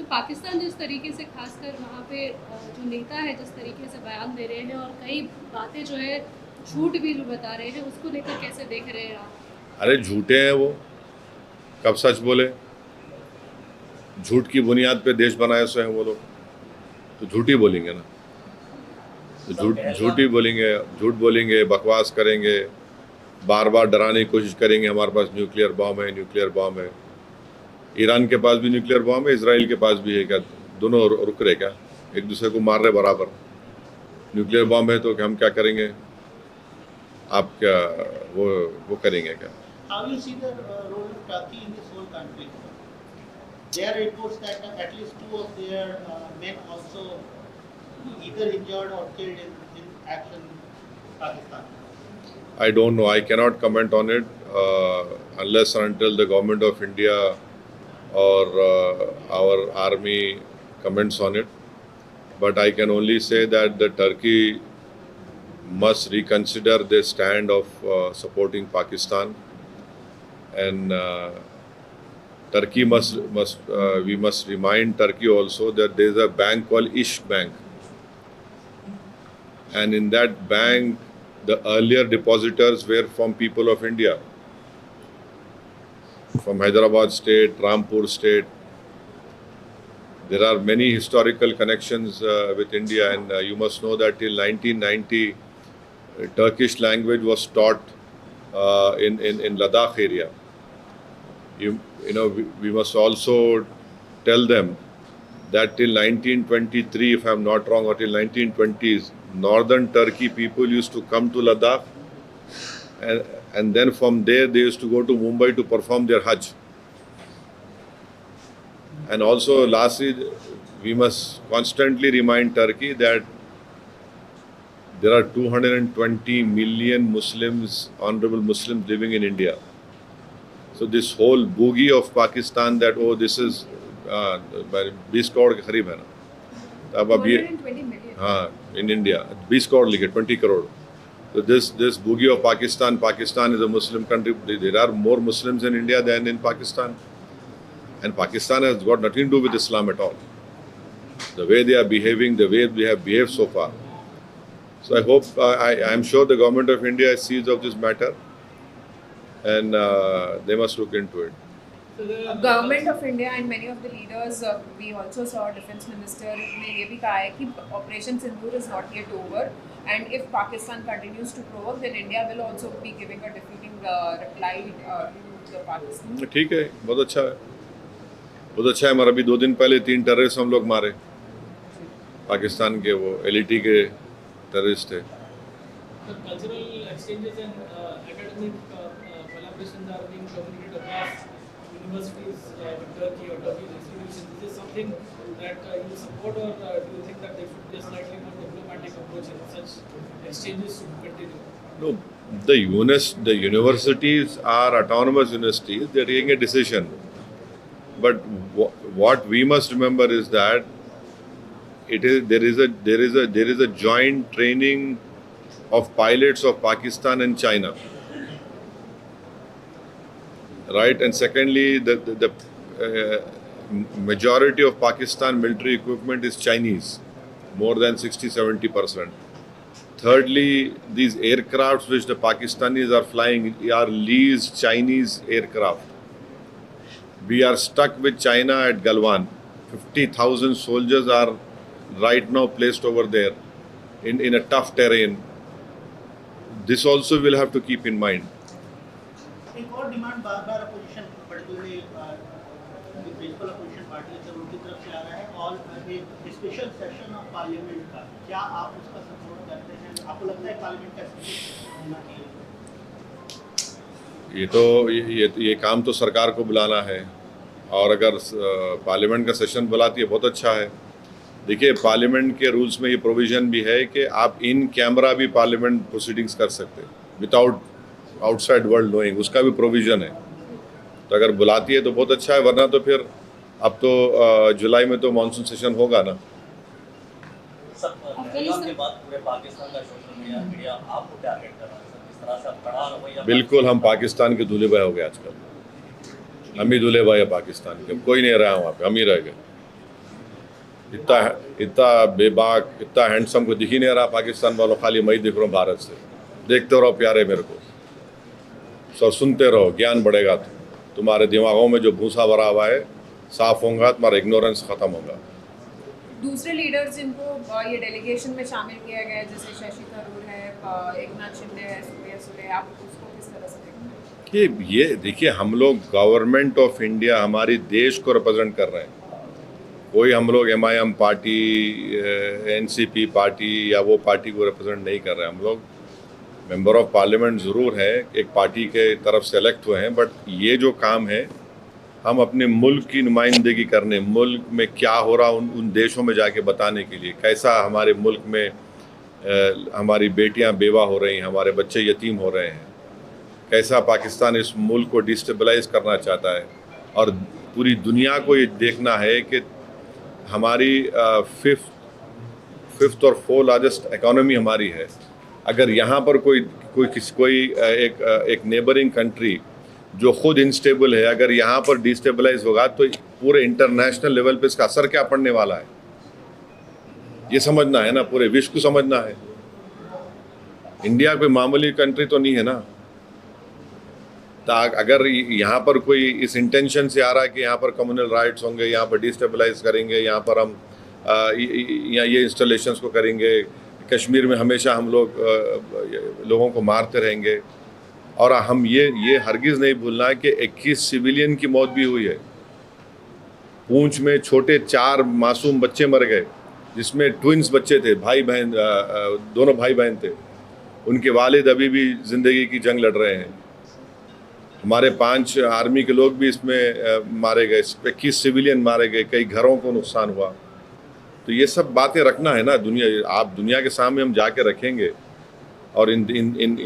तो पाकिस्तान जिस तरीके से खासकर वहाँ पे जो नेता है जिस तरीके से बयान दे रहे हैं और कई बातें जो है झूठ भी जो बता रहे हैं, उसको लेकर कैसे देख रहे हैं आप? अरे झूठे हैं वो, कब सच बोले? झूठ की बुनियाद पे देश बनाए स्वयं वो लोग, तो झूठ ही बोलेंगे ना। तो झूठ बोलेंगे, बकवास करेंगे, बार बार डराने की कोशिश करेंगे हमारे पास न्यूक्लियर बॉम्ब है। ईरान के पास भी न्यूक्लियर बॉम्ब है, इसराइल के पास भी है। क्या दोनों रुक रहे क्या? एक दूसरे को मार रहे बराबर। न्यूक्लियर बॉम्ब है तो हम क्या करेंगे? आप क्या वो करेंगे क्या? How you see the role of Turkey in this whole conflict? There are reports that at least two of their men also either injured or killed in action in Pakistan. I don't know. I cannot comment on it unless and until the government of India or our army comments on it. But I can only say that the Turkey must reconsider their stand of supporting Pakistan, and Turkey we must remind Turkey also that there is a bank called Ish Bank, and in that bank the earlier depositors were from people of India, from Hyderabad state, Rampur state. There are many historical connections with India, and you must know that till 1990 Turkish language was taught in Ladakh area. You know, we must also tell them that till 1923, if I am not wrong, or till 1920s, northern Turkey people used to come to Ladakh, and then from there they used to go to Mumbai to perform their Hajj. And also, lastly, we must constantly remind Turkey that there are 220 million Muslims, honorable Muslims living in India. So this whole boogie of Pakistan that, oh, this is 20 crore के करीब है ना, तो अब 220 million. हाँ, in India 20 crore लिखे, 20 crore. So this boogie of Pakistan is a Muslim country. There are more Muslims in India than in Pakistan, and Pakistan has got nothing to do with Islam at all. The way they are behaving, the way they have behaved so far. So I hope, I am sure the government of India sees of this matter, and they must look into it. So the Government of India and many of the leaders, we also saw Defence Minister ने ये भी कहा है कि Operation Sindoor is not yet over, and if Pakistan continues to provoke, then India will also be giving a defeating reply to the Pakistan. ठीक है, बहुत अच्छा है, बहुत अच्छा है। हमारा अभी 2 दिन पहले 3 टेररिस्ट हम लोग मारे, पाकिस्तान के, वो LET के टेररिस्ट थे। The cultural exchanges and academic collaborations are being communicated across universities with Turkey or Turkish institutions. Is this something that you support, or do you think that there should be a slightly more diplomatic approach and such exchanges should continue? No, the universities are autonomous universities. They are taking a decision. But what we must remember is that there is a joint training of pilots of Pakistan and China, right? And secondly, the majority of Pakistan military equipment is Chinese, more than 60-70%. Thirdly, these aircrafts which the Pakistanis are flying are leased Chinese aircraft. We are stuck with China at Galwan. 50,000 soldiers are right now placed over there in a tough terrain. This also we'll have to keep in mind. एक और demand बार-बार opposition, particularly principal opposition party से उनकी तरफ से आ रहा है, और एक स्पेशल सेशन ऑफ पार्लियामेंट का, क्या आप उसका सपोर्ट करते हैं? आपको लगता है पार्लियामेंट का सेशन होना चाहिए? ये काम तो सरकार को बुलाना है, और अगर पार्लियामेंट का सेशन बुलाती है बहुत अच्छा है। देखिए, पार्लियामेंट के रूल्स में ये प्रोविज़न भी है कि आप इन कैमरा भी पार्लियामेंट प्रोसीडिंग्स कर सकते हैं विदाउट आउटसाइड वर्ल्ड नोइंग, उसका भी प्रोविज़न है। तो अगर बुलाती है तो बहुत अच्छा है, वरना तो फिर अब तो जुलाई में तो मानसून सेशन होगा ना। बिल्कुल, हम पाकिस्तान के दूल्हे भाई हो गए आजकल। हम ही दूल्हे भाई है पाकिस्तान के, कोई नहीं रहा वहाँ पे, हम ही रह गए। इतना इतना बेबाक, इतना हैंडसम को दिख ही नहीं रहा पाकिस्तान वालों, खाली मैं दिख रहा हूँ भारत से। देखते रहो प्यारे मेरे को, सब सुनते रहो, ज्ञान बढ़ेगा। तुम्हारे दिमागों में जो भूसा भरा हुआ है साफ होगा, तुम्हारा इग्नोरेंस खत्म होगा। दूसरे लीडर्स जिनको ये डेलीगेशन में शामिल किया गया है, जैसे शशि थरूर है, एकनाथ शिंदे है, सुप्रिया सुले, आप उसको किस तरह से देखते हैं? ये देखिए, हम लोग गवर्नमेंट ऑफ इंडिया, हमारी देश को रिप्रेजेंट कर रहे हैं। कोई हम लोग MIM पार्टी, NCP पार्टी या वो पार्टी को रिप्रेजेंट नहीं कर रहे हैं। हम लोग मेंबर ऑफ पार्लियामेंट ज़रूर है, एक पार्टी के तरफ सेलेक्ट हुए हैं, बट ये जो काम है हम अपने मुल्क की नुमाइंदगी करने, मुल्क में क्या हो रहा उन देशों में जाके बताने के लिए, कैसा हमारे मुल्क में हमारी बेटियां बेवा हो रही हैं, हमारे बच्चे यतीम हो रहे हैं, कैसा पाकिस्तान इस मुल्क को डिस्टेबलाइज करना चाहता है। और पूरी दुनिया को ये देखना है कि हमारी फिफ्थ और 4th लार्जेस्ट इकोनॉमी हमारी है। अगर यहाँ पर कोई एक नेबरिंग कंट्री जो खुद इंस्टेबल है, अगर यहाँ पर डिस्टेबलाइज होगा तो पूरे इंटरनेशनल लेवल पे इसका असर क्या पड़ने वाला है, ये समझना है ना, पूरे विश्व को समझना है। इंडिया कोई मामूली कंट्री तो नहीं है ना। अगर यहाँ पर कोई इस इंटेंशन से आ रहा है कि यहाँ पर कम्युनल राइट्स होंगे, यहाँ पर डिस्टेबलाइज करेंगे, यहाँ पर हम ये इंस्टॉलेशंस को करेंगे, कश्मीर में हमेशा हम लोगों को मारते रहेंगे, और हम ये हरगिज़ नहीं भूलना है कि 21 सिविलियन की मौत भी हुई है। पूंछ में छोटे 4 मासूम बच्चे मर गए, जिसमें ट्विंस बच्चे थे, भाई बहन, दोनों भाई बहन थे। उनके वालिद अभी भी ज़िंदगी की जंग लड़ रहे हैं। हमारे 5 आर्मी के लोग भी इसमें मारे गए, 21 सिविलियन मारे गए, कई घरों को नुकसान हुआ। तो ये सब बातें रखना है ना, दुनिया के सामने हम जाके रखेंगे, और इन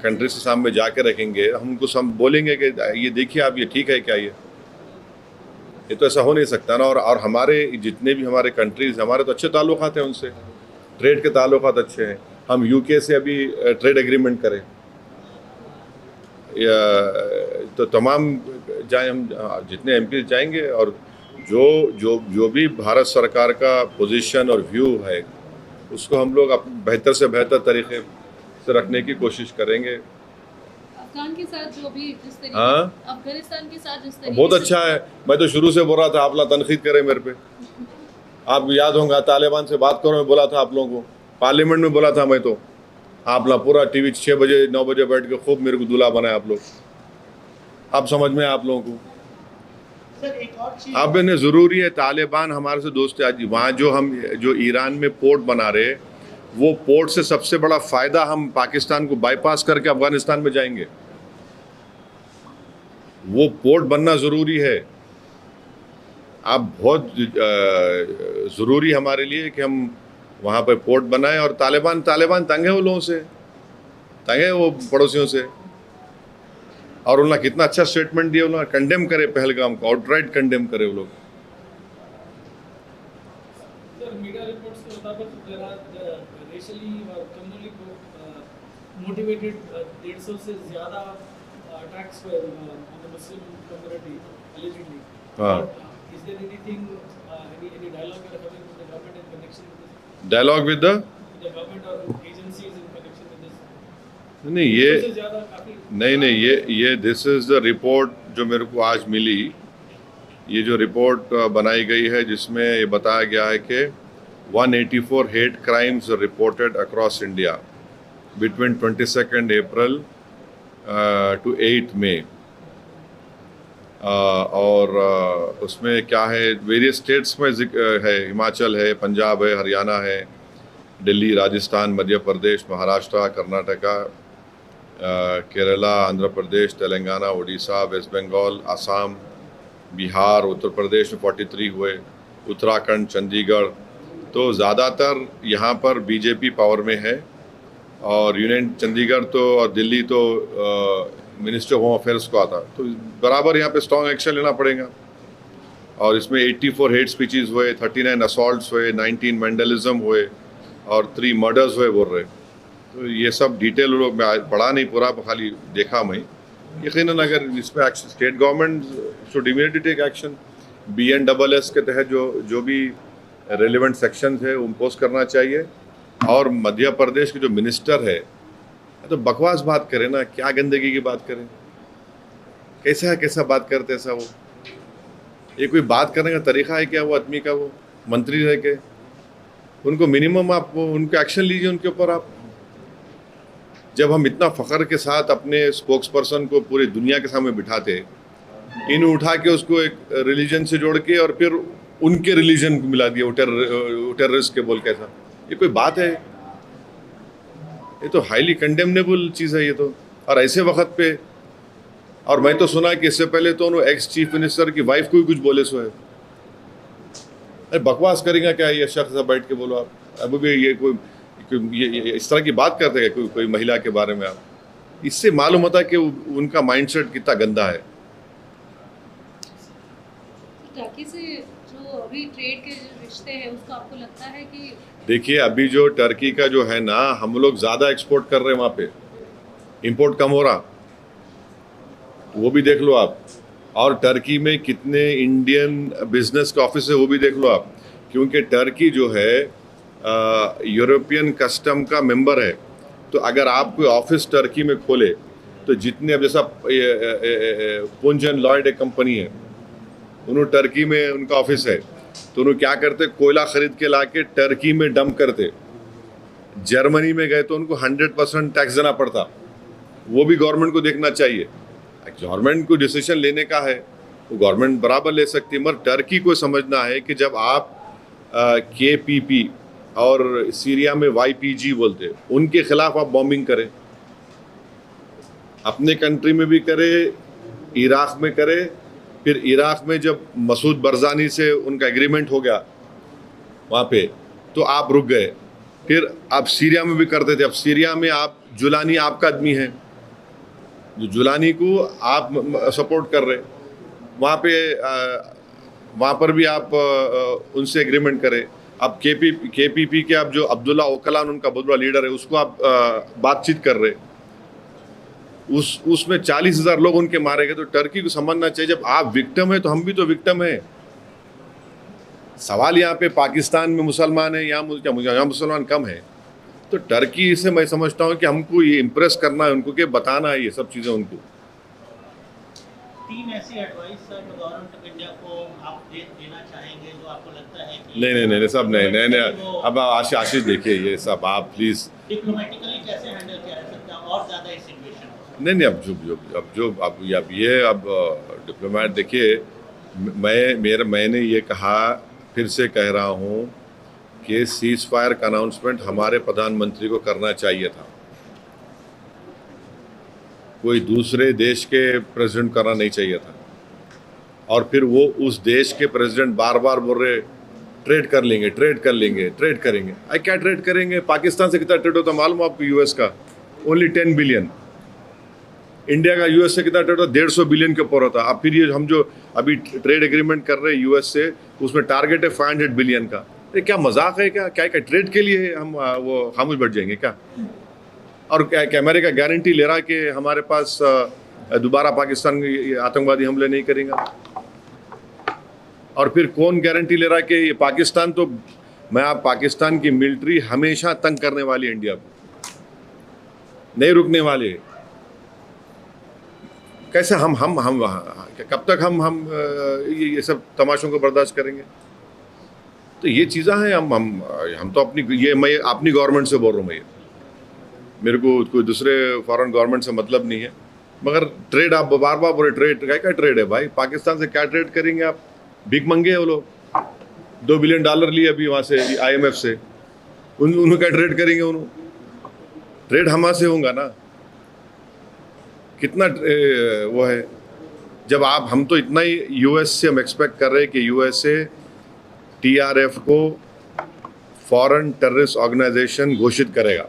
कंट्रीज के सामने जाके रखेंगे। हम उनको बोलेंगे कि ये देखिए आप, ये ठीक है क्या, ये तो ऐसा हो नहीं सकता ना। और हमारे जितने भी हमारे कंट्रीज, हमारे तो अच्छे ताल्लुकात हैं उनसे, ट्रेड के ताल्लुकात अच्छे हैं। हम UK से अभी ट्रेड एग्रीमेंट करें, तो तमाम जाए, हम जितने MP जाएंगे, और जो भी भारत सरकार का पोजीशन और व्यू है उसको हम लोग बेहतर से बेहतर तरीके से रखने की कोशिश करेंगे। अफगान के साथ जो भी जिस तरीके, हाँ, अफगानिस्तान के साथ जिस तरीके बहुत अच्छा है। मैं तो शुरू से बोल रहा था आप लोग तनकीद करें मेरे पे। आप याद होगा तालिबान से बात करो, मैं बोला था आप लोगों को, पार्लियामेंट में बोला था मैं तो। आप लोग पूरा TV 6 बजे 9 बजे बैठ के खूब मेरे को दूल्हा बनाए आप लोग। आप समझ में आप लोगों को सर एक और चीज, अब इन्हें ज़रूरी है, तालिबान हमारे से दोस्त है। आज वहाँ जो ईरान में पोर्ट बना रहे, वो पोर्ट से सबसे बड़ा फ़ायदा हम पाकिस्तान को बाईपास करके अफगानिस्तान में जाएंगे। वो पोर्ट बनना ज़रूरी है। अब बहुत ज़रूरी हमारे लिए कि हम वहाँ पर पोर्ट बनाएं। और तालिबान तंग है वो लोगों से, तंग है वो पड़ोसियों से। और उन्होंने कितना अच्छा स्टेटमेंट दिया, उन्होंने कंडेम करे पहलगाम को, आउटराइट कंडेम करे वो लोग। सर, मीडिया रिपोर्ट्स के मुताबिक देयर आर रेशियली और कम्युनली मोटिवेटेड 150 से ज़्यादा attacks on the Muslim community allegedly. हाँ। Is there anything, any dialogue you are having with the government in connection with this? Dialogue with the government or agencies in connection with this? नहीं, ये इससे ज़्यादा काफ़ी नहीं, ये this is the report जो मेरे को आज मिली। ये जो रिपोर्ट बनाई गई है, जिसमें ये बताया गया है कि 184 hate crimes reported across India between 22 April to 8 May. और उसमें क्या है, वेरियस स्टेट्स में है, हिमाचल है, पंजाब है, हरियाणा है, दिल्ली, राजस्थान, मध्य प्रदेश, महाराष्ट्र, कर्नाटका, केरला, आंध्र प्रदेश, तेलंगाना, उड़ीसा, वेस्ट बंगाल, असम, बिहार, उत्तर प्रदेश में 43 हुए, उत्तराखंड, चंडीगढ़। तो ज़्यादातर यहाँ पर BJP पावर में है, और यूनियन चंडीगढ़ तो और दिल्ली तो मिनिस्टर ऑफ होम अफेयर्स को आता। तो बराबर यहाँ पे स्ट्रॉन्ग एक्शन लेना पड़ेगा। और इसमें 84 हेट स्पीचेस हुए, 39 असॉल्ट्स हुए, 19 वैंडलिज्म हुए, और 3 मर्डर्स हुए बोल रहे। तो ये सब डिटेल लोग, मैं पढ़ा नहीं पूरा, खाली देखा मैं। यकीनन अगर इस पर action, state government should immediately take action. BNSS के तहत जो भी रेलिवेंट सेक्शन है इम्पोज करना चाहिए। और मध्य प्रदेश के जो मिनिस्टर है तो बकवास बात करें ना, क्या गंदगी की बात करें, कैसा बात करते ऐसा वो, ये कोई बात करने का तरीका है क्या वो आदमी का? वो मंत्री रह के उनको मिनिमम आप उनके एक्शन लीजिए उनके ऊपर आप। जब हम इतना फ़ख्र के साथ अपने स्पोक्स पर्सन को पूरी दुनिया के सामने बिठाते, इन उठा के उसको एक रिलीजन से जोड़ के और फिर उनके रिलीजन को मिला दिया, वो टेररिस्ट के बोल के, ऐसा ये कोई बात है? ये तो हाईली कंडेमनेबल चीज़ है ये तो। और ऐसे वक्त पे, और मैं तो सुना कि इससे पहले तो उन्होंने एक्स चीफ मिनिस्टर की वाइफ को ही कुछ बोले सो है। अरे बकवास करेंगे क्या ये शख्स? बैठ के बोलो आप अब भी ये कोई ये इस तरह की बात करते हैं कोई महिला के बारे में आप? इससे मालूम होता है कि उनका माइंडसेट कितना गंदा है। टर्की से जो अभी ट्रेड के जो रिश्ते हैं उसका आपको लगता है कि देखिए अभी जो टर्की का जो है ना, हम लोग ज़्यादा एक्सपोर्ट कर रहे हैं वहाँ पे, इंपोर्ट कम हो रहा, वो भी देख लो आप। और टर्की में कितने इंडियन बिजनेस के ऑफिस है वो भी देख लो आप, क्योंकि टर्की जो है यूरोपियन कस्टम का मेंबर है। तो अगर आप कोई ऑफिस टर्की में खोले तो जितने, अब जैसा पुंज एंड लॉयड एक कंपनी है, उन्होंने टर्की में उनका ऑफिस है, तो उन्होंने क्या करते, कोयला खरीद के ला के टर्की में डंप करते। जर्मनी में गए तो उनको 100% टैक्स देना पड़ता। वो भी गवर्नमेंट को देखना चाहिए। गवर्नमेंट को डिसीजन लेने का है, वो गवर्नमेंट बराबर ले सकती है, मगर टर्की को समझना है कि जब आप KPP और सीरिया में YPG बोलते, उनके खिलाफ आप बॉम्बिंग करें, अपने कंट्री में भी करें, इराक में करें, फिर इराक में जब मसूद बरजानी से उनका एग्रीमेंट हो गया वहाँ पे, तो आप रुक गए। फिर आप सीरिया में भी करते थे। अब सीरिया में आप जुलानी आपका आदमी है, जो जुलानी को आप सपोर्ट कर रहे, वहाँ पर भी आप उनसे एग्रीमेंट करें। अब KPP के आप जो अब्दुल्ला ओकलान उनका बहुत बड़ा लीडर है, उसको आप बातचीत कर रहे, उसमें 40,000 लोग उनके मारे गए। तो टर्की को समझना चाहिए, जब आप विक्टिम है तो हम भी तो विक्टिम है। सवाल यहाँ पे पाकिस्तान में मुसलमान है, यहाँ मुसलमान कम है, तो टर्की से मैं समझता हूँ कि हमको ये इम्प्रेस करना है उनको, कि बताना है ये सब चीज़ें उनको। 3 ऐसी एडवाइस गवर्नमेंट ऑफ इंडिया को आप देना चाहेंगे जो आपको लगता है कि नहीं सब नहीं। अब आशीष देखिए, ये सब आप प्लीज़ डिप्लोमेटिकली कैसे हैंडल किया जा सकता है और ज़्यादा इस सिचुएशन को? नहीं अब डिप्लोमेट देखिए, मैंने ये कहा, फिर से कह रहा हूँ कि सीज फायर का अनाउंसमेंट हमारे प्रधानमंत्री को करना चाहिए था, कोई दूसरे देश के प्रेसिडेंट करना नहीं चाहिए था। और फिर वो उस देश के प्रेसिडेंट बार बार बोल रहे ट्रेड करेंगे। क्या ट्रेड करेंगे? पाकिस्तान से कितना ट्रेड होता मालूम आपको? US का ओनली 10 बिलियन। इंडिया का US से कितना ट्रेड होता? 150 बिलियन के ऊपर होता। अब फिर ये हम जो अभी ट्रेड एग्रीमेंट कर रहे हैं US से, उसमें टारगेट है 500 बिलियन का। ये क्या मजाक है क्या? क्या ट्रेड के लिए हम वो खामोश बैठ जाएंगे क्या? और क्या अमेरिका गारंटी ले रहा है कि हमारे पास दोबारा पाकिस्तान आतंकवादी हमले नहीं करेगा? और फिर कौन गारंटी ले रहा है कि ये पाकिस्तान, तो पाकिस्तान की मिलिट्री हमेशा तंग करने वाली है इंडिया को, नहीं रुकने वाले। कैसे हम कब तक हम ये सब तमाशों को बर्दाश्त करेंगे? तो ये चीज़ें हैं। हम तो मैं अपनी गवर्नमेंट से बोल रहा हूँ, मेरे को कोई दूसरे फॉरेन गवर्नमेंट से मतलब नहीं है। मगर ट्रेड आप बार बार बोले, क्या ट्रेड है भाई? पाकिस्तान से क्या ट्रेड करेंगे आप? भीख मंगे है वो लोग। $2 बिलियन लिए अभी वहाँ से IMF से, उन्होंने क्या ट्रेड करेंगे? उन्होंने ट्रेड हमारे से होगा ना, कितना वो है। जब हम तो इतना ही US से हम एक्सपेक्ट कर रहे हैं कि USA TRF को फॉरेन टेररिस्ट ऑर्गेनाइजेशन घोषित करेगा।